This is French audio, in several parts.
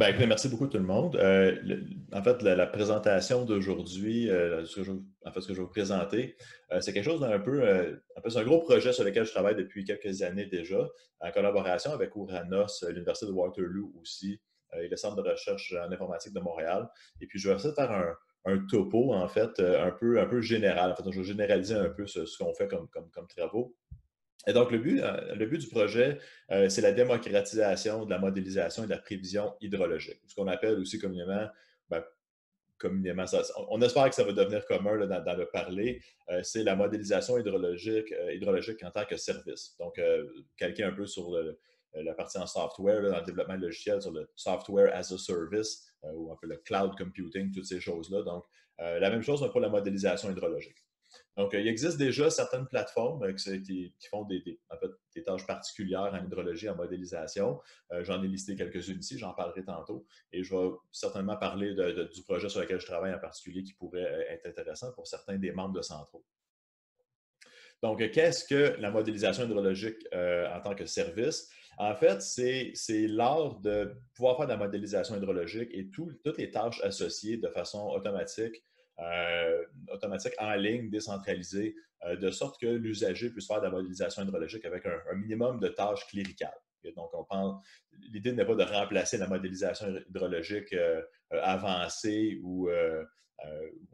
Écoutez, merci beaucoup tout le monde. En fait, la présentation d'aujourd'hui, ce que je vais vous présenter, c'est quelque chose d'un peu, c'est un gros projet sur lequel je travaille depuis quelques années déjà, en collaboration avec Ouranos, l'Université de Waterloo aussi, et le Centre de recherche en informatique de Montréal. Et puis, je vais essayer de faire un topo, en fait, un peu général. En fait, je vais généraliser un peu ce qu'on fait comme travaux. Et donc, le but du projet, c'est la démocratisation de la modélisation et de la prévision hydrologique. Ce qu'on appelle aussi ben, communément on espère que ça va devenir commun là, dans le parler, c'est la modélisation hydrologique en tant que service. Donc, calquer un peu sur la partie en software, là, dans le développement logiciel, sur le software as a service, ou un peu le cloud computing, toutes ces choses-là. Donc, la même chose pour la modélisation hydrologique. Donc, il existe déjà certaines plateformes qui font en fait, des tâches particulières en hydrologie, en modélisation. J'en ai listé quelques-unes ici, j'en parlerai tantôt. Et je vais certainement parler du projet sur lequel je travaille en particulier qui pourrait être intéressant pour certains des membres de Centro. Donc, qu'est-ce que la modélisation hydrologique en tant que service? En fait, c'est l'art de pouvoir faire de la modélisation hydrologique et toutes les tâches associées de façon automatique en ligne, décentralisée, de sorte que l'usager puisse faire de la modélisation hydrologique avec un minimum de tâches cléricales. Et donc, l'idée n'est pas de remplacer la modélisation hydrologique avancée ou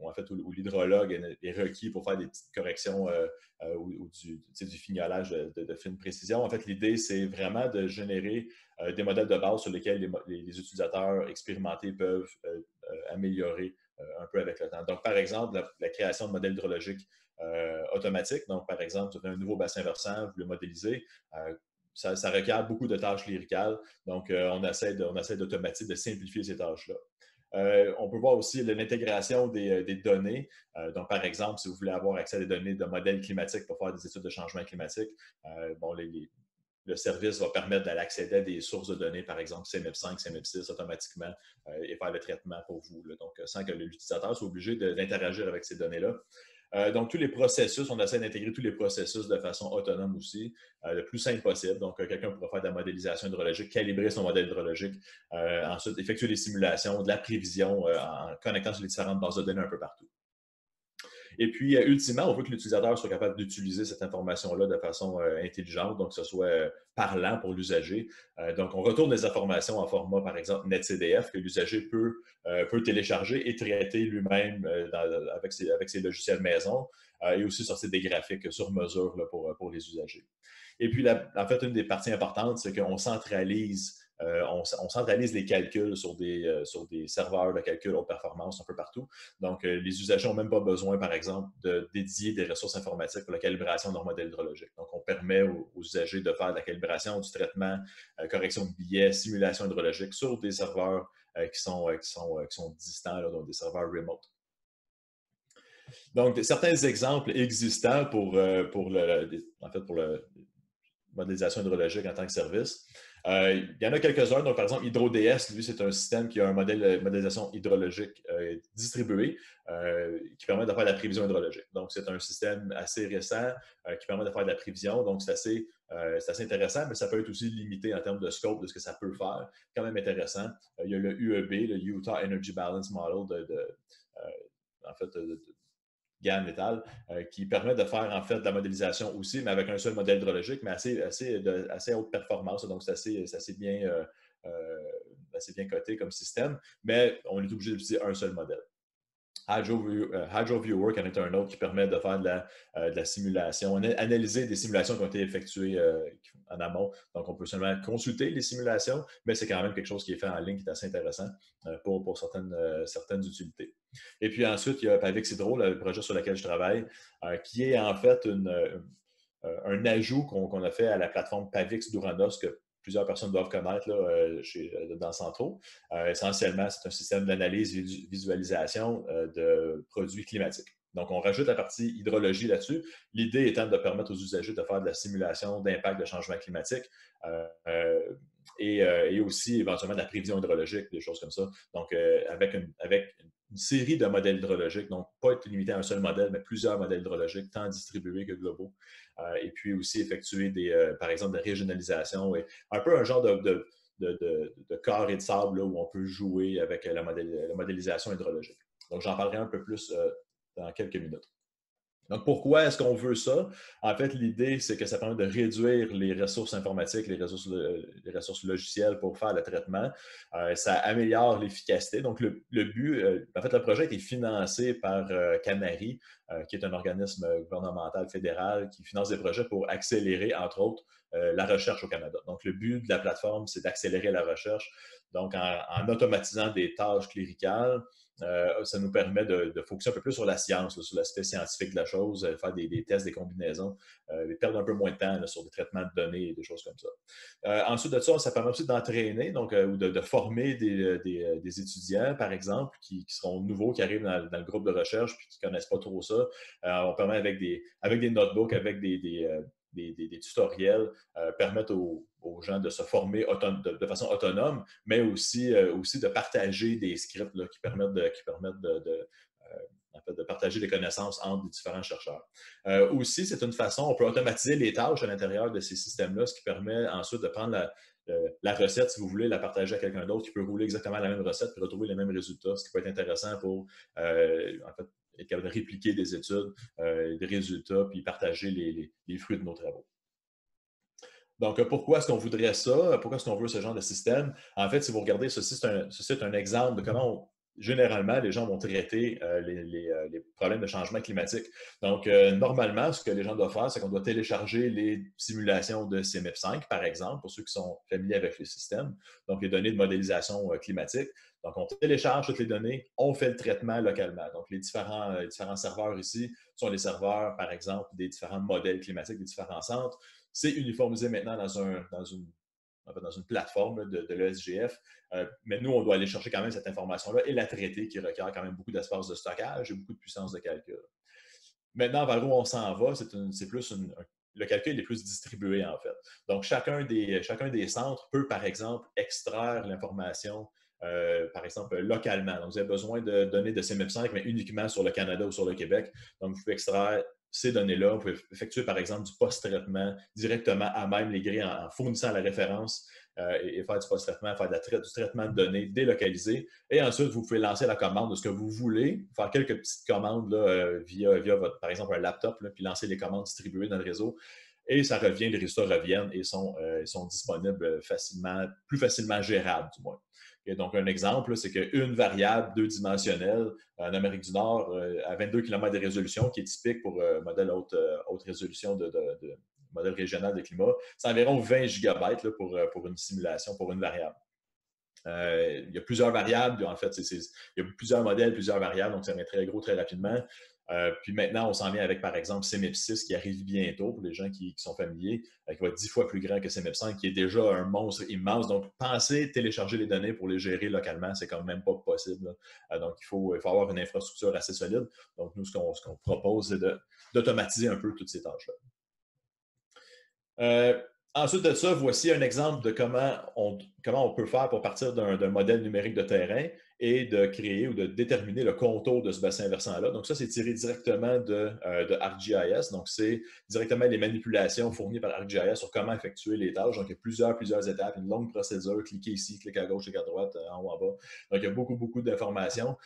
en fait, où l'hydrologue est requis pour faire des petites corrections ou du fignolage de fine précision. En fait, l'idée, c'est vraiment de générer des modèles de base sur lesquels les utilisateurs expérimentés peuvent améliorer un peu avec le temps. Donc, par exemple, la création de modèles hydrologiques automatiques. Donc, par exemple, vous avez un nouveau bassin versant, vous le modélisez. Ça requiert beaucoup de tâches lyricales. Donc, on essaie d'automatiser, de simplifier ces tâches-là. On peut voir aussi l'intégration des données. Donc, par exemple, si vous voulez avoir accès à des données de modèles climatiques pour faire des études de changement climatique, le service va permettre d'aller accéder à des sources de données, par exemple CMIP5, CMIP6 automatiquement et faire le traitement pour vous. Là. Donc, sans que l'utilisateur soit obligé d'interagir avec ces données-là. Donc, tous les processus, on essaie d'intégrer tous les processus de façon autonome aussi, le plus simple possible. Donc, quelqu'un pourra faire de la modélisation hydrologique, calibrer son modèle hydrologique, ensuite effectuer des simulations, de la prévision en connectant sur les différentes bases de données un peu partout. Et puis, ultimement, on veut que l'utilisateur soit capable d'utiliser cette information-là de façon intelligente, donc que ce soit parlant pour l'usager. Donc, on retourne des informations en format, par exemple, NetCDF, que l'usager peut télécharger et traiter lui-même avec ses logiciels maison, et aussi sortir des graphiques sur mesure là, pour les usagers. Et puis, en fait, une des parties importantes, c'est qu'on centralise on centralise les calculs sur des serveurs de calcul haute performance un peu partout. Donc, les usagers n'ont même pas besoin, par exemple, de dédier des ressources informatiques pour la calibration de leur modèle hydrologique. Donc, on permet aux usagers de faire de la calibration, du traitement, correction de billets, simulation hydrologique sur des serveurs qui sont distants, là, donc des serveurs remote. Donc, certains exemples existants pour la modélisation hydrologique en tant que service. Il y en a quelques-uns. Donc, par exemple, HydroDS, lui, c'est un système qui a un modèle de modélisation hydrologique distribué qui permet de faire de la prévision hydrologique. Donc, c'est un système assez récent qui permet de faire de la prévision. Donc, c'est assez intéressant, mais ça peut être aussi limité en termes de scope de ce que ça peut faire. Quand même intéressant. Il y a le UEB, le Utah Energy Balance Model en fait, GAN métal, qui permet de faire en fait de la modélisation aussi, mais avec un seul modèle hydrologique, mais assez haute performance. Donc, c'est assez bien coté comme système, mais on est obligé d'utiliser un seul modèle. HydroViewer, qui en est un autre qui permet de faire de la simulation, analyser des simulations qui ont été effectuées en amont. Donc, on peut seulement consulter les simulations, mais c'est quand même quelque chose qui est fait en ligne qui est assez intéressant pour certaines utilités. Et puis ensuite, il y a Pavix Hydro, le projet sur lequel je travaille, qui est en fait un ajout qu'on a fait à la plateforme Pavix d'Ouranos que plusieurs personnes doivent connaître là, dans Centro. Essentiellement, c'est un système d'analyse et visualisation de produits climatiques. Donc, on rajoute la partie hydrologie là-dessus. L'idée étant de permettre aux usagers de faire de la simulation d'impact de changement climatique et aussi éventuellement de la prévision hydrologique, des choses comme ça. Donc, avec une série de modèles hydrologiques, donc pas être limité à un seul modèle, mais plusieurs modèles hydrologiques, tant distribués que globaux. Et puis aussi effectuer par exemple, de la régionalisation et un peu un genre de carrés de sable là, où on peut jouer avec la modélisation hydrologique. Donc, j'en parlerai un peu plus dans quelques minutes. Donc, pourquoi est-ce qu'on veut ça? En fait, l'idée, c'est que ça permet de réduire les ressources informatiques, les ressources logicielles pour faire le traitement. Ça améliore l'efficacité. Donc, le but, en fait, le projet a été financé par Canari, qui est un organisme gouvernemental fédéral qui finance des projets pour accélérer, entre autres, la recherche au Canada. Donc, le but de la plateforme, c'est d'accélérer la recherche. Donc, en automatisant des tâches cléricales, ça nous permet de focuser un peu plus sur la science, là, sur l'aspect scientifique de la chose, faire des tests, des combinaisons, perdre un peu moins de temps là, sur des traitements de données et des choses comme ça. Ensuite de ça, ça permet aussi d'entraîner, donc, ou de former des étudiants, par exemple, qui seront nouveaux, qui arrivent dans le groupe de recherche puis qui ne connaissent pas trop ça. On permet avec des notebooks, avec des tutoriels, permettre aux gens de se former de façon autonome, mais aussi de partager des scripts là, qui permettent en fait, de partager des connaissances entre les différents chercheurs. Aussi, c'est une façon, on peut automatiser les tâches à l'intérieur de ces systèmes-là, ce qui permet ensuite de prendre la recette, si vous voulez, la partager à quelqu'un d'autre qui peut rouler exactement la même recette et retrouver les mêmes résultats, ce qui peut être intéressant pour en fait, être capable de répliquer des études, des résultats, puis partager les fruits de nos travaux. Donc, pourquoi est-ce qu'on voudrait ça? Pourquoi est-ce qu'on veut ce genre de système? En fait, si vous regardez, ceci, c'est un exemple de comment généralement, les gens vont traiter les problèmes de changement climatique. Donc, normalement, ce que les gens doivent faire, c'est qu'on doit télécharger les simulations de CMIP5, par exemple, pour ceux qui sont familiers avec le système, donc les données de modélisation climatique. Donc, on télécharge toutes les données, on fait le traitement localement. Donc, les différents serveurs ici sont les serveurs, par exemple, des différents modèles climatiques, des différents centres. C'est uniformisé maintenant dans une plateforme de l'ESGF. Mais nous, on doit aller chercher quand même cette information-là et la traiter, qui requiert quand même beaucoup d'espace de stockage et beaucoup de puissance de calcul. Maintenant, vers où on s'en va, le calcul est plus distribué, en fait. Donc, chacun des centres peut, par exemple, extraire l'information, par exemple, localement. Donc, vous avez besoin de données de CMIP5, mais uniquement sur le Canada ou sur le Québec. Donc, vous pouvez extraire ces données-là. Vous pouvez effectuer, par exemple, du post-traitement directement à même les grilles en fournissant la référence et faire du post-traitement, faire du traitement de données délocalisé. Et ensuite, vous pouvez lancer la commande de ce que vous voulez, faire quelques petites commandes là, via par exemple, un laptop, là, puis lancer les commandes distribuées dans le réseau. Et ça revient, les résultats reviennent et sont disponibles plus facilement gérables, du moins. Et donc, un exemple, c'est qu'une variable deux-dimensionnelle en Amérique du Nord à 22 km de résolution, qui est typique pour modèle haute résolution de modèle régional de climat, c'est environ 20 gigabytes là, pour une simulation, pour une variable. Il y a plusieurs variables, en fait, il y a plusieurs modèles, plusieurs variables, donc ça va être très gros très rapidement. Puis maintenant, on s'en vient avec, par exemple, CMIP6 qui arrive bientôt pour les gens qui sont familiers, qui va être 10 fois plus grand que CMIP5, qui est déjà un monstre immense. Donc, penser télécharger les données pour les gérer localement, c'est quand même pas possible. Donc, il faut avoir une infrastructure assez solide. Donc, nous, ce qu'on propose, c'est d'automatiser un peu toutes ces tâches-là. Ensuite de ça, voici un exemple de comment on peut faire pour partir d'un modèle numérique de terrain et de créer ou de déterminer le contour de ce bassin versant-là. Donc ça, c'est tiré directement de ArcGIS. Donc c'est directement les manipulations fournies par ArcGIS sur comment effectuer les tâches. Donc il y a plusieurs étapes, une longue procédure, cliquez ici, cliquez à gauche, cliquez à droite, en haut, en bas. Donc il y a beaucoup d'informations.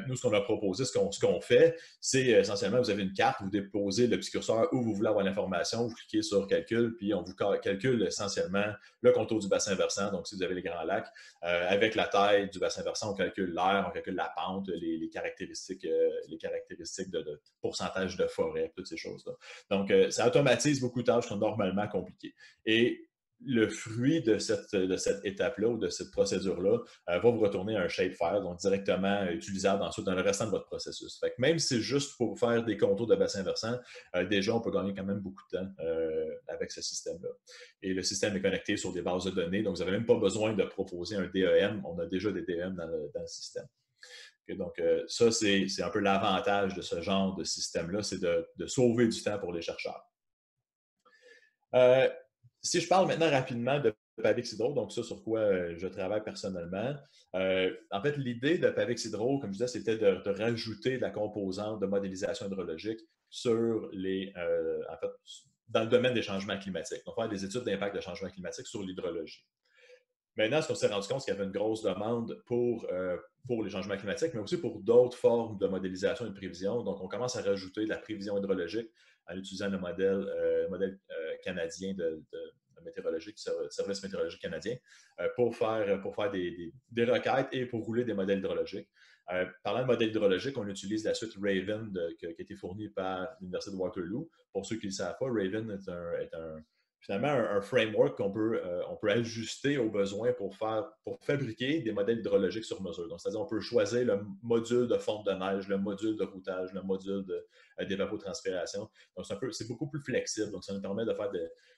Nous, ce qu'on a proposé, ce qu'on fait, c'est essentiellement, vous avez une carte, vous déposez le petit curseur où vous voulez avoir l'information, vous cliquez sur calcul, puis on vous calcule essentiellement le contour du bassin versant. Donc si vous avez les grands lacs, avec la taille du bassin versant, on calcule l'air, on calcule la pente, les caractéristiques de pourcentage de forêt, toutes ces choses-là. Donc, ça automatise beaucoup de tâches qui sont normalement compliquées. Et le fruit de cette étape-là ou de cette procédure-là va vous retourner un shapefile, donc directement utilisable ensuite dans le restant de votre processus. Fait que même si c'est juste pour faire des contours de bassin versant, déjà, on peut gagner quand même beaucoup de temps avec ce système-là. Et le système est connecté sur des bases de données, donc vous n'avez même pas besoin de proposer un DEM. On a déjà des DEM dans le système. Okay, donc, ça, c'est un peu l'avantage de ce genre de système-là, c'est de sauver du temps pour les chercheurs. Si je parle maintenant rapidement de Pavix Hydro, donc ça sur quoi je travaille personnellement. En fait, l'idée de Pavix Hydro, comme je disais, c'était de rajouter de la composante de modélisation hydrologique sur en fait, dans le domaine des changements climatiques. Donc, faire des études d'impact de changement climatique sur l'hydrologie. Maintenant, ce qu'on s'est rendu compte, c'est qu'il y avait une grosse demande pour les changements climatiques, mais aussi pour d'autres formes de modélisation et de prévision. Donc, on commence à rajouter de la prévision hydrologique en utilisant le modèle canadien de météorologique, service météorologique canadien, pour faire des requêtes et pour rouler des modèles hydrologiques. Parlant de modèles hydrologiques, on utilise la suite Raven qui a été fournie par l'Université de Waterloo. Pour ceux qui ne le savent pas, Raven finalement un framework qu'on peut ajuster aux besoins pour fabriquer des modèles hydrologiques sur mesure. Donc, c'est-à-dire qu'on peut choisir le module de fonte de neige, le module de routage, le module d'évapotranspiration. Donc, c'est beaucoup plus flexible. Donc, ça nous permet de faire,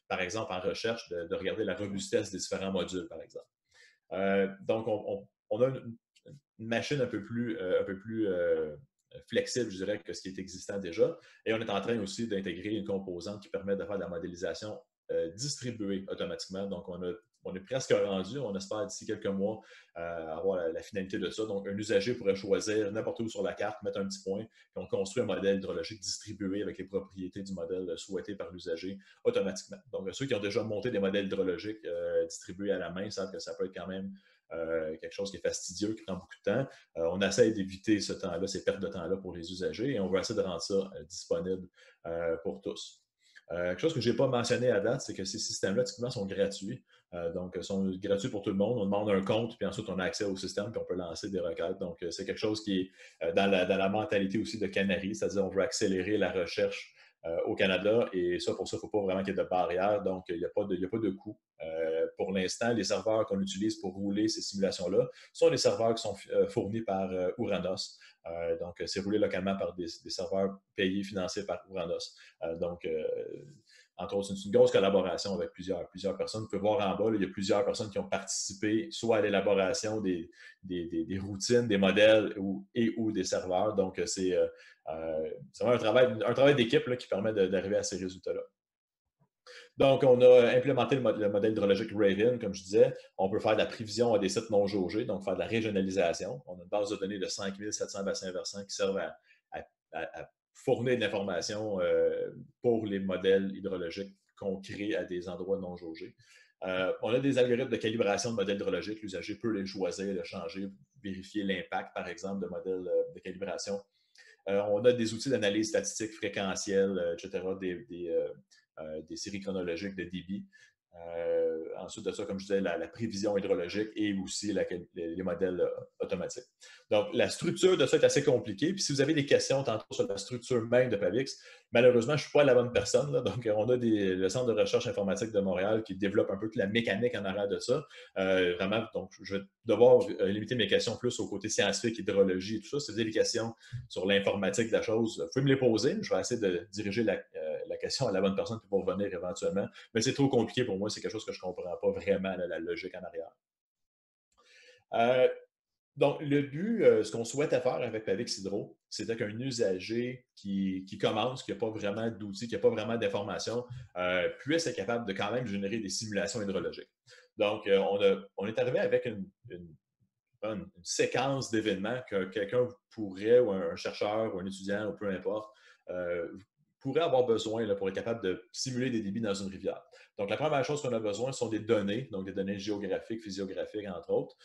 par exemple, en recherche, de regarder la robustesse des différents modules, par exemple. Donc, on a une machine un peu plus flexible, je dirais, que ce qui est existant déjà. Et on est en train aussi d'intégrer une composante qui permet de faire de la modélisation distribuée automatiquement. Donc, on est presque rendu. On espère d'ici quelques mois avoir la finalité de ça. Donc, un usager pourrait choisir n'importe où sur la carte, mettre un petit point, puis on construit un modèle hydrologique distribué avec les propriétés du modèle souhaité par l'usager automatiquement. Donc, ceux qui ont déjà monté des modèles hydrologiques distribués à la main savent que ça peut être quand même quelque chose qui est fastidieux, qui prend beaucoup de temps. On essaie d'éviter ce temps-là, ces pertes de temps-là pour les usagers et on va essayer de rendre ça disponible pour tous. Quelque chose que je n'ai pas mentionné à date, c'est que ces systèmes-là, typiquement, sont gratuits. Donc, sont gratuits pour tout le monde. On demande un compte, puis ensuite, on a accès au système, puis on peut lancer des requêtes. Donc, c'est quelque chose qui est dans la mentalité aussi de Canary, c'est-à-dire on veut accélérer la recherche au Canada. Et ça, pour ça, il ne faut pas vraiment qu'il y ait de barrière. Donc, il n'y a pas de coût. Pour l'instant, les serveurs qu'on utilise pour rouler ces simulations-là sont des serveurs qui sont fournis par Ouranos. Donc, c'est roulé localement par des serveurs payés, financés par Ouranos. Donc, entre autres, c'est une grosse collaboration avec plusieurs personnes. Vous pouvez voir en bas, là, il y a plusieurs personnes qui ont participé soit à l'élaboration des routines, des modèles ou des serveurs. Donc, c'est vraiment un travail d'équipe qui permet d'arriver à ces résultats-là. Donc, on a implémenté le modèle hydrologique Raven, comme je disais. On peut faire de la prévision à des sites non jaugés, donc faire de la régionalisation. On a une base de données de 5700 bassins versants qui servent à fournir de l'information pour les modèles hydrologiques qu'on crée à des endroits non jaugés. On a des algorithmes de calibration de modèles hydrologiques. L'usager peut les choisir, les changer, vérifier l'impact, par exemple, de modèles de calibration. On a des outils d'analyse statistique fréquentielle, etc., des séries chronologiques de débit. Ensuite de ça, comme je disais, la prévision hydrologique et aussi les modèles automatiques. Donc, la structure de ça est assez compliquée. Puis, si vous avez des questions tantôt sur la structure même de Pavix, malheureusement, je ne suis pas la bonne personne. Là. Donc, on a le Centre de recherche informatique de Montréal qui développe un peu toute la mécanique en arrière de ça. Vraiment, donc, je vais devoir limiter mes questions plus au côté scientifique, hydrologie et tout ça. Si vous avez des questions sur l'informatique de la chose, vous pouvez me les poser. Je vais essayer de diriger la question à la bonne personne pour revenir éventuellement. Mais c'est trop compliqué pour moi. C'est quelque chose que je ne comprends pas vraiment, la logique en arrière. Donc, le but, ce qu'on souhaitait faire avec Pavix Hydro, c'était qu'un usager qui commence, qui n'a pas vraiment d'outils, qui n'a pas vraiment d'informations, puisse être capable de quand même générer des simulations hydrologiques. Donc, on est arrivé avec une séquence d'événements que quelqu'un pourrait, ou un chercheur, ou un étudiant, ou peu importe, pourrait avoir besoin pour être capable de simuler des débits dans une rivière. Donc, la première chose qu'on a besoin sont des données, donc des données géographiques, physiographiques, entre autres.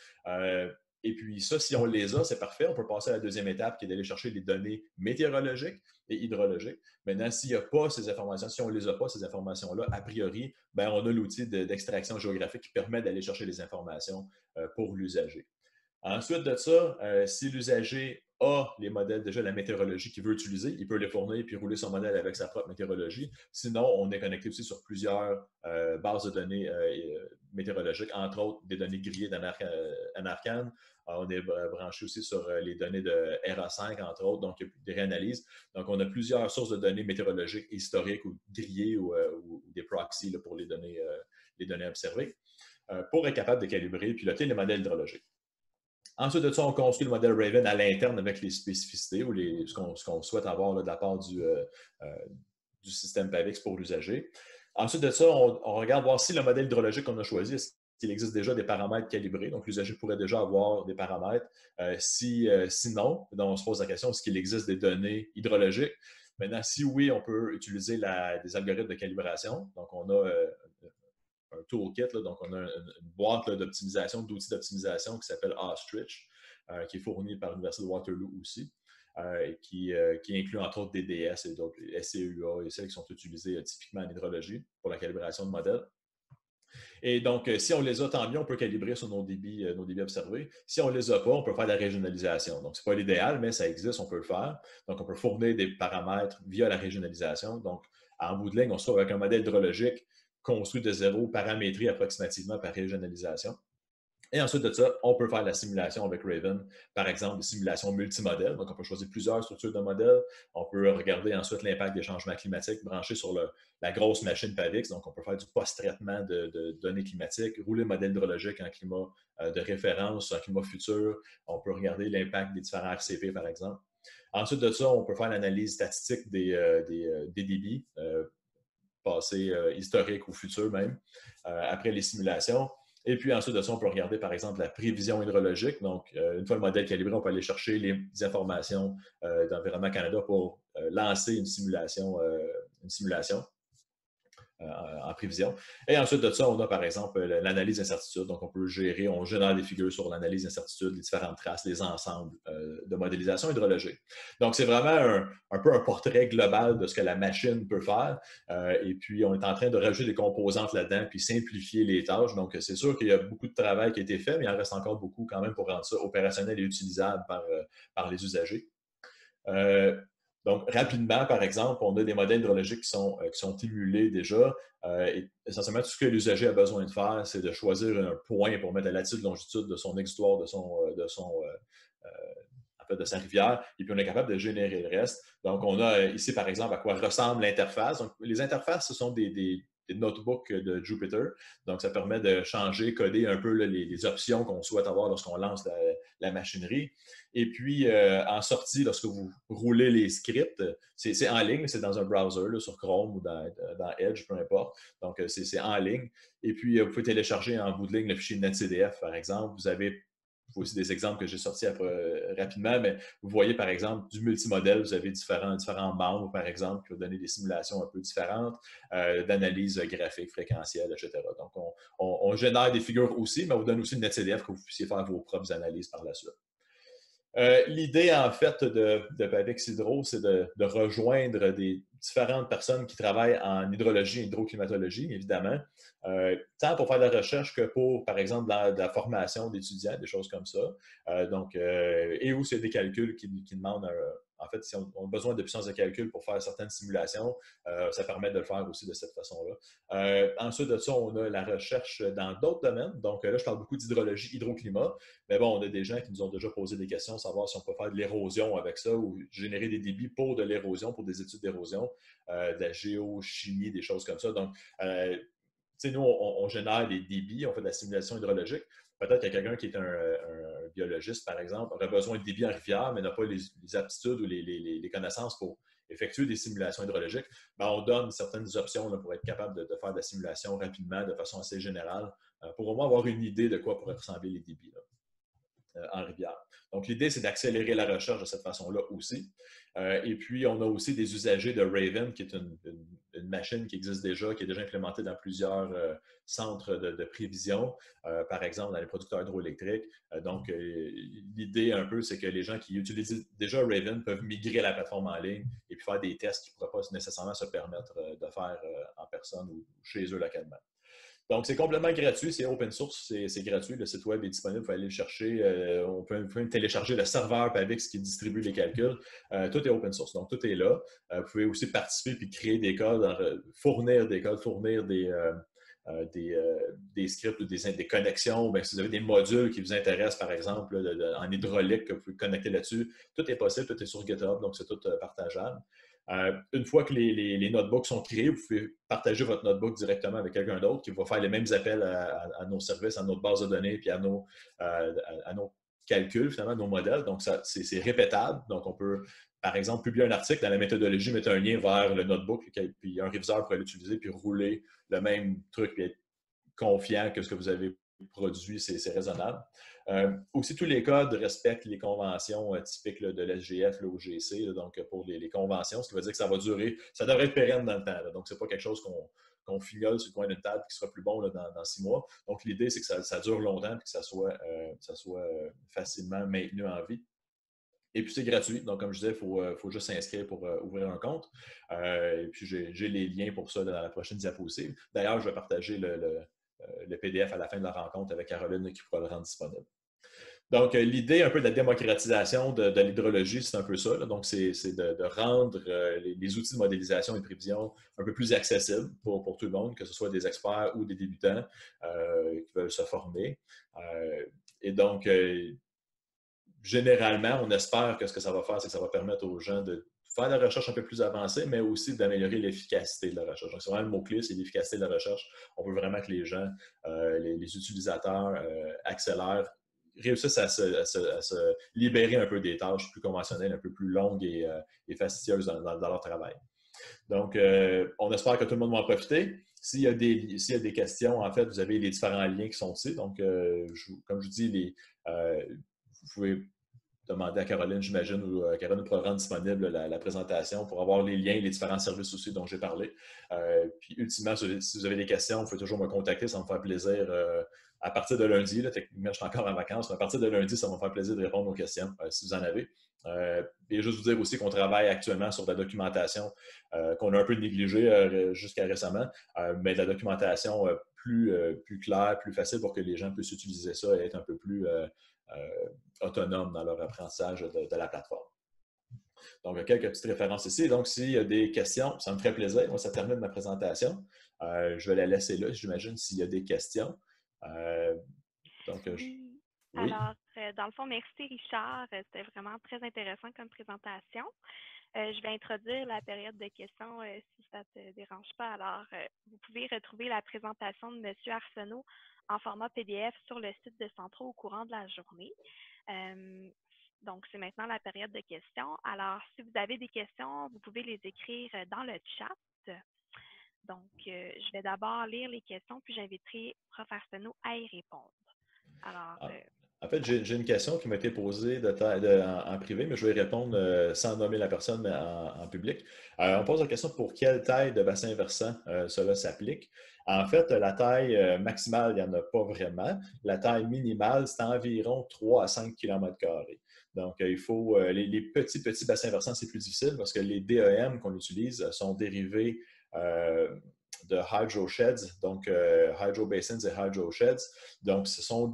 Et puis ça, si on les a, c'est parfait. On peut passer à la deuxième étape qui est d'aller chercher des données météorologiques et hydrologiques. Maintenant, s'il n'y a pas ces informations, si on ne les a pas, ces informations-là, a priori, ben, on a l'outil d'extraction géographique qui permet d'aller chercher les informations pour l'usager. Ensuite de ça, si l'usager a les modèles, déjà la météorologie qu'il veut utiliser, il peut les fournir puis rouler son modèle avec sa propre météorologie. Sinon, on est connecté aussi sur plusieurs bases de données météorologiques, entre autres des données grillées d'Anarcan. On est branché aussi sur les données de RA5, entre autres, donc il y a des réanalyses. Donc, on a plusieurs sources de données météorologiques historiques ou grillées ou des proxys pour les données observées pour être capable de calibrer et piloter les modèles hydrologiques. Ensuite de ça, on construit le modèle Raven à l'interne avec les spécificités ou ce qu'on souhaite avoir là, de la part du système Pavix pour l'usager. Ensuite de ça, on regarde voir si le modèle hydrologique qu'on a choisi, est-ce qu'il existe déjà des paramètres calibrés. Donc, l'usager pourrait déjà avoir des paramètres. Sinon, on se pose la question, est-ce qu'il existe des données hydrologiques? Maintenant, si oui, on peut utiliser des algorithmes de calibration. Donc, on a un toolkit, là, donc on a une boîte d'optimisation, d'outils d'optimisation qui s'appelle Ostrich, qui est fournie par l'Université de Waterloo aussi, qui inclut entre autres DDS et d'autres SCUA et celles qui sont utilisées typiquement en hydrologie pour la calibration de modèles. Et donc, si on les a, tant mieux, on peut calibrer sur nos débits observés. Si on ne les a pas, on peut faire de la régionalisation. Donc, ce n'est pas l'idéal, mais ça existe, on peut le faire. Donc, on peut fournir des paramètres via la régionalisation. Donc, en bout de ligne, on se trouve avec un modèle hydrologique construit de zéro, paramétré approximativement par régionalisation. Et ensuite de ça, on peut faire la simulation avec Raven, par exemple, des simulations multimodèles. Donc, on peut choisir plusieurs structures de modèles. On peut regarder ensuite l'impact des changements climatiques branchés sur la grosse machine PAVIX. Donc, on peut faire du post-traitement de données climatiques, rouler le modèle hydrologique en climat de référence, en climat futur. On peut regarder l'impact des différents RCP, par exemple. Ensuite de ça, on peut faire l'analyse statistique des débits, passés, historiques ou futurs même, après les simulations. Et puis ensuite de ça, on peut regarder par exemple la prévision hydrologique. Donc, une fois le modèle calibré, on peut aller chercher les informations d'Environnement Canada pour lancer une simulation en prévision. Et ensuite de ça, on a par exemple l'analyse d'incertitude. Donc, on génère des figures sur l'analyse d'incertitude, les différentes traces, les ensembles de modélisation hydrologique. Donc, c'est vraiment un peu un portrait global de ce que la machine peut faire. Et puis, on est en train de rajouter des composantes là-dedans, puis simplifier les tâches. Donc, c'est sûr qu'il y a beaucoup de travail qui a été fait, mais il en reste encore beaucoup quand même pour rendre ça opérationnel et utilisable par les usagers. Donc, rapidement, par exemple, on a des modèles hydrologiques qui sont émulés déjà. Et essentiellement, tout ce que l'usager a besoin de faire, c'est de choisir un point pour mettre la latitude, longitude de son exutoire, de sa rivière, et puis on est capable de générer le reste. Donc, on a ici, par exemple, à quoi ressemble l'interface. Donc, les interfaces, ce sont des notebooks de Jupyter. Donc, ça permet de changer, coder un peu les options qu'on souhaite avoir lorsqu'on lance la machinerie. Et puis, en sortie, lorsque vous roulez les scripts, c'est en ligne, c'est dans un browser, là, sur Chrome ou dans Edge, peu importe. Donc, c'est en ligne. Et puis, vous pouvez télécharger en bout de ligne le fichier NetCDF, par exemple. Vous avez aussi des exemples que j'ai sortis rapidement, mais vous voyez, par exemple, du multimodèle, vous avez différents membres, par exemple, qui vont donner des simulations un peu différentes, d'analyse graphique, fréquentielle, etc. Donc, on génère des figures aussi, mais on vous donne aussi le NetCDF que vous puissiez faire vos propres analyses par la suite. L'idée, en fait, de PAVIX Hydro, c'est de rejoindre des différentes personnes qui travaillent en hydrologie et hydroclimatologie, évidemment, tant pour faire de la recherche que pour, par exemple, de la formation d'étudiants, des choses comme ça. Et aussi des calculs qui demandent, en fait, si on a besoin de puissance de calcul pour faire certaines simulations, ça permet de le faire aussi de cette façon-là. Ensuite de ça, on a la recherche dans d'autres domaines. Donc là, je parle beaucoup d'hydrologie, hydroclimat. Mais bon, on a des gens qui nous ont déjà posé des questions, savoir si on peut faire de l'érosion avec ça ou générer des débits pour de l'érosion, pour des études d'érosion, de la géochimie, des choses comme ça. Donc, nous, on génère des débits, on fait de la simulation hydrologique. Peut-être qu'il y a quelqu'un qui est un biologiste, par exemple, aurait besoin de débits en rivière, mais n'a pas les aptitudes ou les connaissances pour effectuer des simulations hydrologiques. Ben, on donne certaines options là, pour être capable de faire de la simulation rapidement, de façon assez générale, pour au moins avoir une idée de quoi pourraient ressembler les débits en rivière. Donc, l'idée, c'est d'accélérer la recherche de cette façon-là aussi. Et puis, on a aussi des usagers de Raven, qui est une machine qui existe déjà, qui est déjà implémentée dans plusieurs centres de prévision, par exemple dans les producteurs hydroélectriques. Donc, l'idée un peu, c'est que les gens qui utilisent déjà Raven peuvent migrer à la plateforme en ligne et puis faire des tests qu'ils ne pourraient pas nécessairement se permettre de faire en personne ou chez eux localement. Donc, c'est complètement gratuit, c'est open source, c'est gratuit. Le site web est disponible, il faut aller le chercher. On peut même télécharger le serveur PAVIX qui distribue les calculs. Tout est open source, donc tout est là. Vous pouvez aussi participer puis créer des codes, fournir des codes, fournir des scripts ou des connexions. Bien, si vous avez des modules qui vous intéressent, par exemple, en hydraulique, que vous pouvez connecter là-dessus, tout est possible, tout est sur GitHub, donc c'est tout partageable. Une fois que les notebooks sont créés, vous pouvez partager votre notebook directement avec quelqu'un d'autre qui va faire les mêmes appels à nos services, à notre base de données, puis à nos calculs, finalement, à nos modèles. Donc, c'est répétable. Donc, on peut, par exemple, publier un article dans la méthodologie, mettre un lien vers le notebook, puis un réviseur pourrait l'utiliser, puis rouler le même truc, puis être confiant que ce que vous avez produit, c'est raisonnable. Aussi, tous les codes respectent les conventions typiques là, de l'SGF, l'OGC, donc pour les conventions, ce qui veut dire que ça va durer, ça devrait être pérenne dans le temps. Là, donc, ce n'est pas quelque chose qu'on fignole sur le coin d'une table qui sera plus bon là, dans 6 mois. Donc, l'idée, c'est que ça dure longtemps et que ça soit facilement maintenu en vie. Et puis, c'est gratuit. Donc, comme je disais, faut juste s'inscrire pour ouvrir un compte. Et puis, j'ai les liens pour ça dans la prochaine diapositive. D'ailleurs, je vais partager le PDF à la fin de la rencontre avec Caroline qui pourra le rendre disponible. Donc, l'idée un peu de la démocratisation de l'hydrologie, c'est un peu ça. Là. Donc, c'est de rendre les outils de modélisation et de prévision un peu plus accessibles pour tout le monde, que ce soit des experts ou des débutants qui veulent se former. Et donc, généralement, on espère que ce que ça va faire, c'est que ça va permettre aux gens de faire de la recherche un peu plus avancée, mais aussi d'améliorer l'efficacité de la recherche. Donc, c'est vraiment le mot-clé, c'est l'efficacité de la recherche. On veut vraiment que les gens, les utilisateurs accélèrent, réussissent à se libérer un peu des tâches plus conventionnelles, un peu plus longues et fastidieuses dans leur travail. Donc, on espère que tout le monde va en profiter. S'il y a des questions, en fait, vous avez les différents liens qui sont ici. Donc, comme je dis, vous pouvez demander à Caroline, j'imagine, ou Caroline pourra rendre disponible la présentation pour avoir les liens et les différents services aussi dont j'ai parlé. Puis, ultimement, si vous avez des questions, vous pouvez toujours me contacter, ça me fait plaisir. À partir de lundi, là, techniquement, je suis encore en vacances, mais à partir de lundi, ça va me faire plaisir de répondre aux questions, si vous en avez. Et juste vous dire aussi qu'on travaille actuellement sur de la documentation qu'on a un peu négligée jusqu'à récemment, mais de la documentation plus claire, plus facile pour que les gens puissent utiliser ça et être un peu plus autonomes dans leur apprentissage de la plateforme. Donc, quelques petites références ici. Donc, s'il y a des questions, ça me ferait plaisir. Moi, ça termine ma présentation. Je vais la laisser là, j'imagine, s'il y a des questions. Oui. Oui. Alors, dans le fond, merci Richard. C'était vraiment très intéressant comme présentation. Je vais introduire la période de questions si ça ne te dérange pas. Alors, vous pouvez retrouver la présentation de M. Arsenault en format PDF sur le site de Centro au courant de la journée. Donc, c'est maintenant la période de questions. Alors, si vous avez des questions, vous pouvez les écrire dans le chat. Donc, je vais d'abord lire les questions, puis j'inviterai Prof. Arsenault à y répondre. Alors, En fait, j'ai une question qui m'a été posée en privé, mais je vais y répondre sans nommer la personne, mais en public. On pose la question pour quelle taille de bassin versant cela s'applique. En fait, la taille maximale, il n'y en a pas vraiment. La taille minimale, c'est environ 3 à 5 km². Donc, il faut les petits bassins versants, c'est plus difficile parce que les DEM qu'on utilise sont dérivés de hydro sheds, donc hydro basins et hydro sheds. Donc, ce sont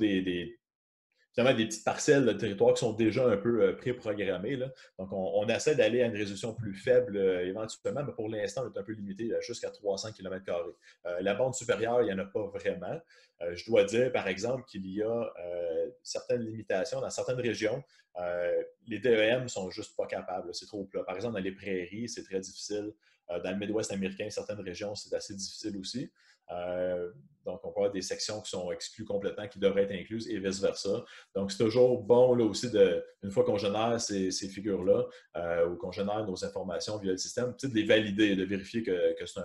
finalement des petites parcelles de territoire qui sont déjà un peu préprogrammées. Là. Donc, on essaie d'aller à une résolution plus faible éventuellement, mais pour l'instant, on est un peu limité jusqu'à 300 km². La bande supérieure, il n'y en a pas vraiment. Je dois dire, par exemple, qu'il y a certaines limitations dans certaines régions. Les DEM ne sont juste pas capables. C'est trop plat. Par exemple, dans les prairies, c'est très difficile. Dans le Midwest américain, certaines régions, c'est assez difficile aussi. Donc, on peut avoir des sections qui sont exclues complètement, qui devraient être incluses et vice-versa. Donc, c'est toujours bon là aussi, une fois qu'on génère ces figures-là ou qu'on génère nos informations via le système, de les valider, de vérifier que c'est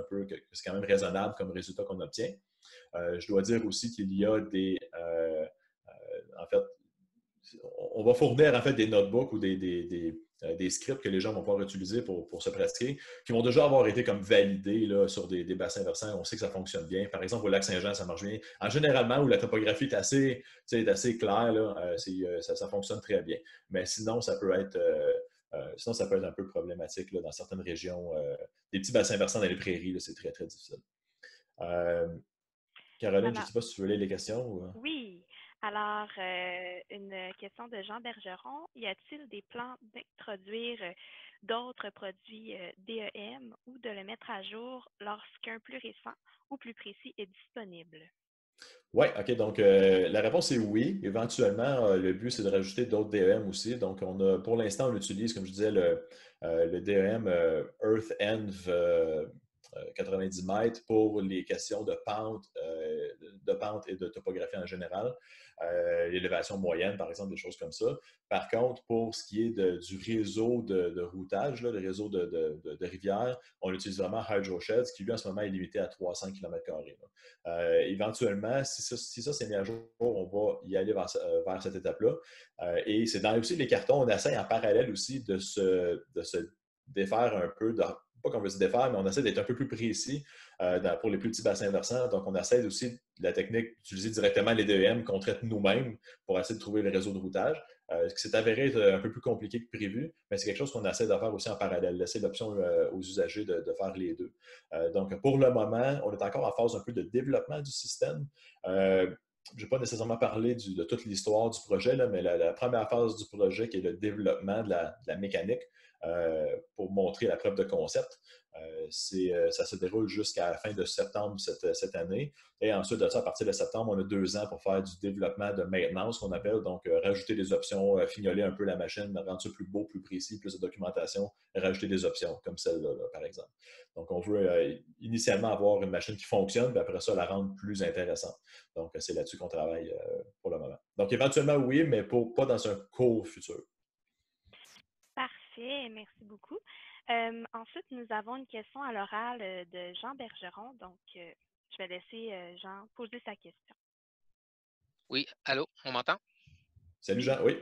c'est quand même raisonnable comme résultat qu'on obtient. Je dois dire aussi qu'il y a en fait, on va fournir en fait des notebooks ou des scripts que les gens vont pouvoir utiliser pour se pratiquer, qui vont déjà avoir été comme validés là, sur des bassins versants. On sait que ça fonctionne bien. Par exemple, au lac Saint-Jean, ça marche bien. En généralement, où la topographie est assez claire, là, ça fonctionne très bien. Mais sinon, ça peut être un peu problématique là, dans certaines régions. Des petits bassins versants dans les prairies, c'est très, très difficile. Caroline, je ne alors, sais pas si tu veux lire les questions. oui. Alors, une question de Jean Bergeron. Y a-t-il des plans d'introduire d'autres produits DEM ou de le mettre à jour lorsqu'un plus récent ou plus précis est disponible? Oui, OK. Donc, la réponse est oui. Éventuellement, le but, c'est de rajouter d'autres DEM aussi. Donc, pour l'instant, on utilise, comme je disais, le DEM Earth Env 90 mètres pour les questions de pente et de topographie en général. L'élévation moyenne, par exemple, des choses comme ça. Par contre, pour ce qui est du réseau de routage, là, le réseau de rivières, on utilise vraiment HydroSheds, qui lui, en ce moment, est limité à 300 km². Éventuellement, si ça s'est mis à jour, on va y aller vers cette étape-là. Et c'est dans aussi les cartons, on essaie en parallèle aussi de se défaire un peu pas qu'on veut se défaire, mais on essaie d'être un peu plus précis pour les plus petits bassins versants. Donc, on essaie aussi la technique d'utiliser directement les DEM qu'on traite nous-mêmes pour essayer de trouver le réseau de routage. Ce qui s'est avéré être un peu plus compliqué que prévu, mais c'est quelque chose qu'on essaie de faire aussi en parallèle, laisser l'option aux usagers de faire les deux. Donc, pour le moment, on est encore en phase un peu de développement du système. Je n'ai pas nécessairement parlé de toute l'histoire du projet, là, mais la première phase du projet, qui est le développement de la mécanique pour montrer la preuve de concept, ça se déroule jusqu'à la fin de septembre cette année. Et ensuite de ça, à partir de septembre, on a 2 ans pour faire du développement de maintenance, qu'on appelle, donc rajouter des options, fignoler un peu la machine, rendre ça plus beau, plus précis, plus de documentation, rajouter des options comme celle-là, par exemple. Donc, on veut initialement avoir une machine qui fonctionne, puis après ça, la rendre plus intéressante. Donc, c'est là-dessus qu'on travaille pour le moment. Donc, éventuellement, oui, mais pas dans un court futur. Parfait, merci beaucoup. Ensuite, nous avons une question à l'oral de Jean Bergeron. Donc, je vais laisser Jean poser sa question. Oui, allô, on m'entend? Salut Jean, oui.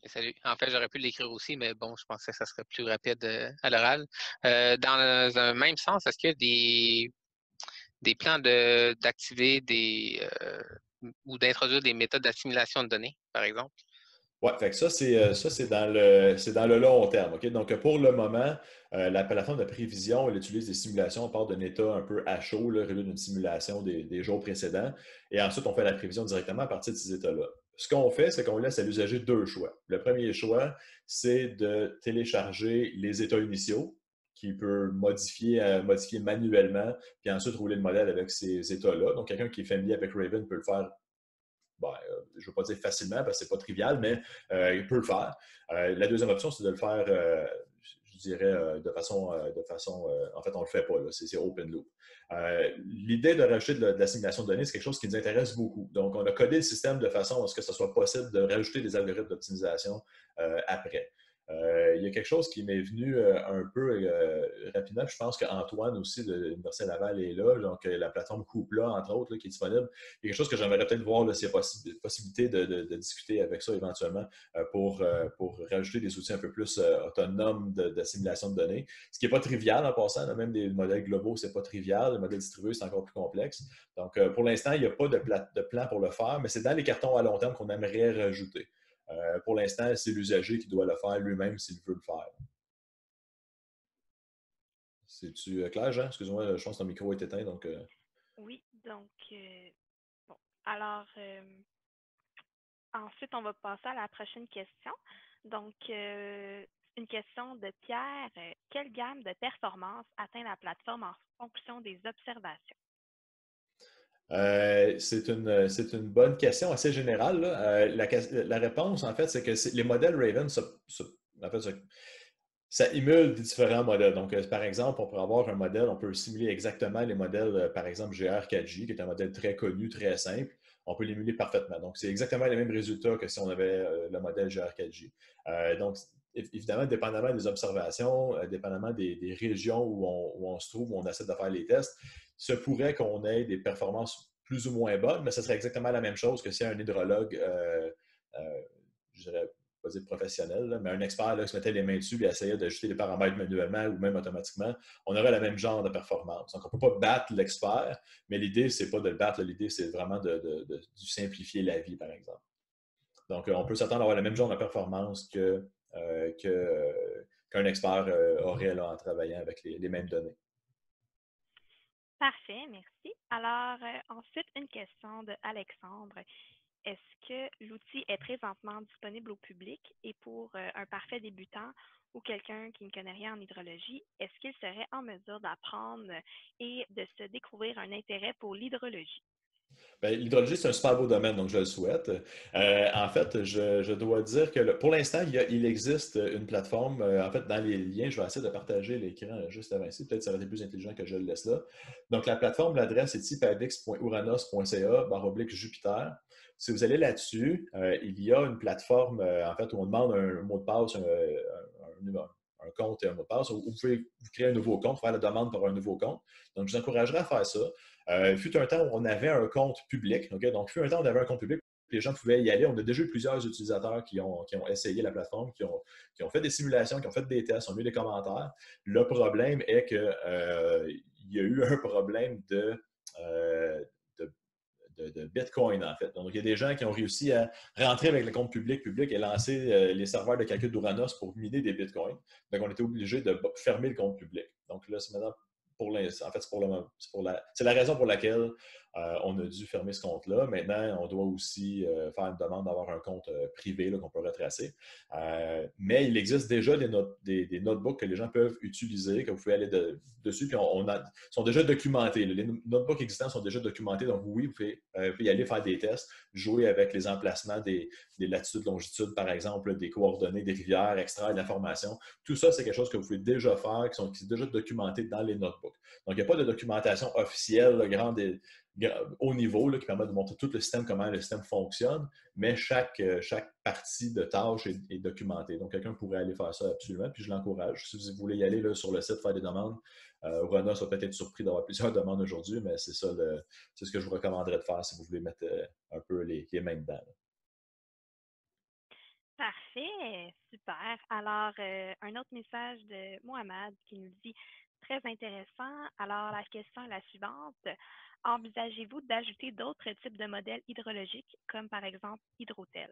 Salut. En fait, j'aurais pu l'écrire aussi, mais bon, je pensais que ça serait plus rapide à l'oral. Dans un même sens, est-ce qu'il y a des plans d'activer ou d'introduire des méthodes d'assimilation de données, par exemple? Oui, fait que ça, c'est dans le long terme. OK? Donc, pour le moment, la plateforme de prévision, elle utilise des simulations. On part d'un état un peu à chaud, là, d'une simulation des jours précédents. Et ensuite, on fait la prévision directement à partir de ces états-là. Ce qu'on fait, c'est qu'on laisse à l'usager 2 choix. Le premier choix, c'est de télécharger les états initiaux, qu'il peut modifier manuellement, puis ensuite rouler le modèle avec ces états-là. Donc, quelqu'un qui est familier avec Raven peut le faire je ne veux pas dire facilement parce que ce n'est pas trivial, mais il peut le faire. La deuxième option, c'est de le faire, je dirais, de façon en fait, on ne le fait pas, c'est open loop. L'idée de rajouter de l'assimilation de données, c'est quelque chose qui nous intéresse beaucoup. Donc, on a codé le système de façon à ce que ce soit possible de rajouter des algorithmes d'optimisation après. Il y a quelque chose qui m'est venu un peu rapidement. Je pense qu'Antoine aussi de l'Université Laval est là, donc la plateforme Coupla, entre autres, là, qui est disponible. Il y a quelque chose que j'aimerais peut-être voir s'il y a possibilité de discuter avec ça éventuellement pour rajouter des outils un peu plus autonomes d'assimilation de données. Ce qui n'est pas trivial en passant, là, même des modèles globaux, ce n'est pas trivial. Les modèles distribués, c'est encore plus complexe. Donc, pour l'instant, il n'y a pas de plan pour le faire, mais c'est dans les cartons à long terme qu'on aimerait rajouter. Pour l'instant, c'est l'usager qui doit le faire lui-même s'il veut le faire. C'est-tu clair, Jean? Excuse-moi, je pense que ton micro est éteint. Donc, Oui, donc, bon. Alors, ensuite, on va passer à la prochaine question. Donc, une question de Pierre. Quelle gamme de performance atteint la plateforme en fonction des observations? C'est une bonne question assez générale. La réponse, en fait, c'est que les modèles Raven, en fait, ça émule des différents modèles. Donc, par exemple, on pourrait avoir un modèle, on peut simuler exactement les modèles, par exemple, GR4J, qui est un modèle très connu, très simple. On peut l'émuler parfaitement. Donc, c'est exactement les mêmes résultats que si on avait le modèle GR4J. Donc, évidemment, dépendamment des observations, dépendamment des régions où on se trouve, où on essaie de faire les tests, il se pourrait qu'on ait des performances plus ou moins bonnes, mais ce serait exactement la même chose que si un hydrologue, je dirais, pas dire professionnel, là, mais un expert là, qui se mettait les mains dessus et essayait d'ajuster les paramètres manuellement ou même automatiquement, on aurait le même genre de performance. Donc, on ne peut pas battre l'expert, mais l'idée, ce n'est pas de le battre, l'idée, c'est vraiment de simplifier la vie, par exemple. Donc, on peut s'attendre à avoir le même genre de performance qu'un expert aurait là, en travaillant avec les mêmes données. Parfait, merci. Alors, ensuite, une question de Alexandre. Est-ce que l'outil est présentement disponible au public et pour un parfait débutant ou quelqu'un qui ne connaît rien en hydrologie, est-ce qu'il serait en mesure d'apprendre et de se découvrir un intérêt pour l'hydrologie? L'hydrologie, c'est un super beau domaine, donc je le souhaite. En fait, je dois dire que pour l'instant, il existe une plateforme. En fait, dans les liens, je vais essayer de partager l'écran juste avant ici. Peut-être que ça aurait été plus intelligent que je le laisse là. Donc, la plateforme, l'adresse est typeavix.uranos.ca/Jupiter. Si vous allez là-dessus, il y a une plateforme en fait, où on demande un mot de passe, un compte et un mot de passe. Où vous pouvez vous créer un nouveau compte, faire la demande pour un nouveau compte. Donc, je vous encouragerais à faire ça. Fut un temps où on avait un compte public. Okay? Donc, fut un temps où on avait un compte public les gens pouvaient y aller. On a déjà eu plusieurs utilisateurs qui ont essayé la plateforme, qui ont fait des simulations, qui ont fait des tests, ont mis des commentaires. Le problème est qu'il y a eu un problème euh, de Bitcoin, en fait. Donc, il y a des gens qui ont réussi à rentrer avec le compte public et lancer les serveurs de calcul d'Uranos pour miner des Bitcoins. Donc, on était obligé de fermer le compte public. Donc, là, c'est maintenant en fait, c'est la raison pour laquelle on a dû fermer ce compte-là. Maintenant, on doit aussi faire une demande d'avoir un compte privé qu'on peut retracer. Mais il existe déjà des notebooks que les gens peuvent utiliser, que vous pouvez aller dessus, puis sont déjà documentés. Les notebooks existants sont déjà documentés, donc oui, vous pouvez y aller faire des tests, jouer avec les emplacements des latitudes, longitudes, par exemple, des coordonnées des rivières, extraire de l'information. Tout ça, c'est quelque chose que vous pouvez déjà faire, qui est déjà documenté dans les notebooks. Donc, il n'y a pas de documentation officielle, haut niveau, qui permet de montrer tout le système, comment le système fonctionne, mais chaque partie de tâche est documentée. Donc, quelqu'un pourrait aller faire ça absolument, puis je l'encourage. Si vous voulez y aller sur le site, faire des demandes, Rona va peut-être être surpris d'avoir plusieurs demandes aujourd'hui, mais c'est ça, c'est ce que je vous recommanderais de faire si vous voulez mettre un peu les mains dedans. Là. Parfait, super. Alors, un autre message de Mohamed qui nous dit très intéressant. Alors, la question est la suivante. Envisagez-vous d'ajouter d'autres types de modèles hydrologiques, comme par exemple Hydrotel?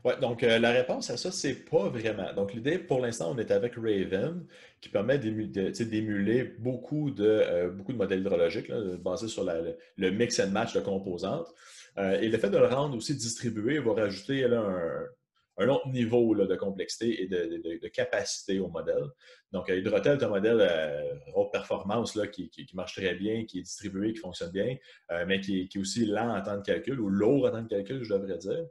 Oui, donc la réponse à ça, c'est pas vraiment. Donc, l'idée, pour l'instant, on est avec Raven, qui permet d'émuler beaucoup de modèles hydrologiques, là, basés sur le mix and match de composantes. Et le fait de le rendre aussi distribué va rajouter là, un autre niveau là, de complexité et de capacité au modèle. Donc, Hydrotel est un modèle haute performance là, qui marche très bien, qui est distribué, qui fonctionne bien, mais qui est aussi lent en temps de calcul, ou lourd en temps de calcul, je devrais dire.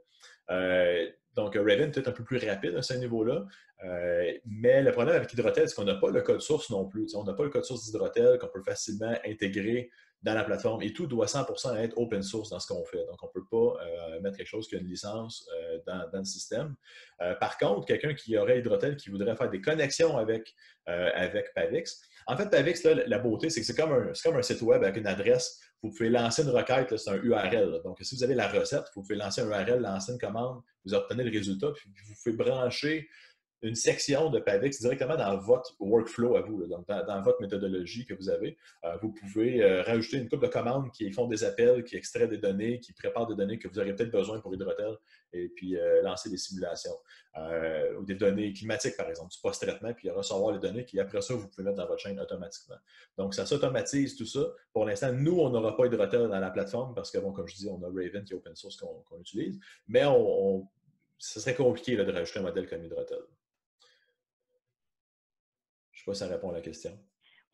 Donc, Raven est peut-être un peu plus rapide à ce niveau-là. Mais le problème avec Hydrotel, c'est qu'on n'a pas le code source non plus. On n'a pas le code source d'Hydrotel qu'on peut facilement intégrer dans la plateforme. Et tout doit 100% être open source dans ce qu'on fait. Donc, on ne peut pas mettre quelque chose qui a une licence dans le système. Par contre, quelqu'un qui aurait Hydrotel qui voudrait faire des connexions avec Pavix. En fait, Pavix, là, la beauté, c'est que c'est comme un site web avec une adresse. Vous pouvez lancer une requête, c'est un URL. Là. Donc, si vous avez la recette, vous pouvez lancer un URL, lancer une commande, vous obtenez le résultat, puis vous pouvez brancher une section de Pavix directement dans votre workflow à vous, là. Donc dans votre méthodologie que vous avez. Vous pouvez rajouter une couple de commandes qui font des appels, qui extraient des données, qui préparent des données que vous aurez peut-être besoin pour Hydrotel, et puis lancer des simulations. Ou des données climatiques, par exemple, du post-traitement, puis recevoir les données qui, après ça, vous pouvez mettre dans votre chaîne automatiquement. Donc, ça s'automatise tout ça. Pour l'instant, nous, on n'aura pas Hydrotel dans la plateforme parce que, bon, comme je dis, on a Raven qui est open source qu'on utilise, mais ce serait compliqué là, de rajouter un modèle comme Hydrotel. Je ne sais pas si ça répond à la question.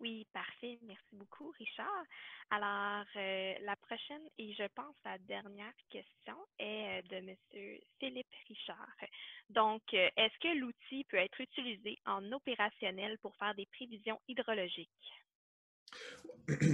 Oui, parfait. Merci beaucoup, Richard. Alors, la prochaine et je pense la dernière question est de M. Philippe Richard. Donc, est-ce que l'outil peut être utilisé en opérationnel pour faire des prévisions hydrologiques?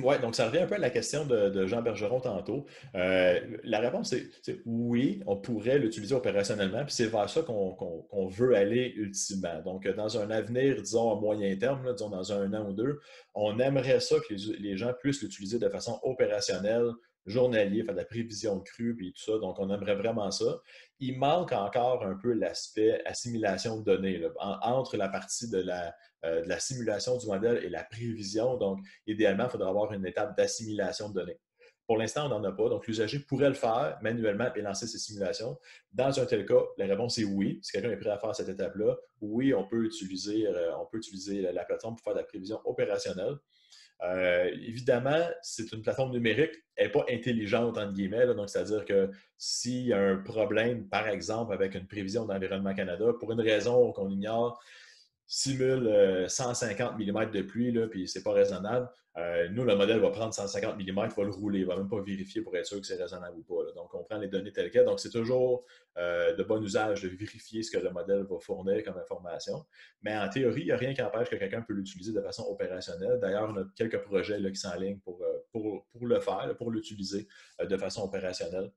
Oui, donc ça revient un peu à la question de Jean Bergeron tantôt. La réponse, c'est oui, on pourrait l'utiliser opérationnellement, puis c'est vers ça qu'on veut aller ultimement. Donc, dans un avenir, disons, à moyen terme, là, disons dans 1 an ou 2, on aimerait ça que les gens puissent l'utiliser de façon opérationnelle, journalier, faire de la prévision de crue, puis tout ça. Donc, on aimerait vraiment ça. Il manque encore un peu l'aspect assimilation de données, là, entre la partie de la simulation du modèle et la prévision. Donc, idéalement, il faudra avoir une étape d'assimilation de données. Pour l'instant, on n'en a pas. Donc, l'usager pourrait le faire manuellement et lancer ses simulations. Dans un tel cas, la réponse est oui. Si quelqu'un est prêt à faire cette étape-là, oui, on peut utiliser la plateforme pour faire de la prévision opérationnelle. Évidemment, c'est une plateforme numérique, elle n'est pas intelligente, entre guillemets. Là, donc, c'est-à-dire que s'il y a un problème, par exemple, avec une prévision d'Environnement Canada, pour une raison qu'on ignore, simule 150 mm de pluie, là, puis c'est pas raisonnable. Nous, le modèle va prendre 150 mm, va le rouler, il va même pas vérifier pour être sûr que c'est raisonnable ou pas. Là. Donc, on prend les données telles quelles. Donc, c'est toujours de bon usage de vérifier ce que le modèle va fournir comme information. Mais en théorie, il n'y a rien qui empêche que quelqu'un peut l'utiliser de façon opérationnelle. D'ailleurs, on a quelques projets là, qui s'enlignent pour le faire, là, pour l'utiliser de façon opérationnelle.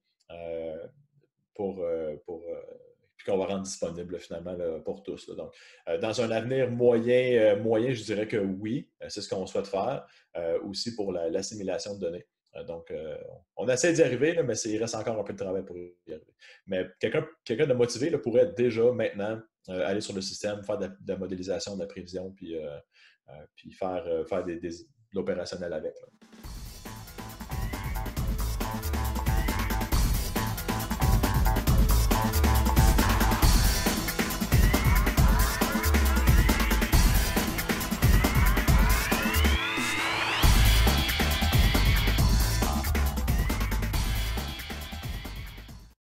Puis qu'on va rendre disponible finalement là, pour tous. Là. Donc, dans un avenir moyen, je dirais que oui, c'est ce qu'on souhaite faire, aussi pour l'assimilation de données. Donc, on essaie d'y arriver, là, mais il reste encore un peu de travail pour y arriver. Mais quelqu'un de motivé là, pourrait déjà maintenant aller sur le système, faire de la modélisation, de la prévision, puis faire de l'opérationnel avec. Là.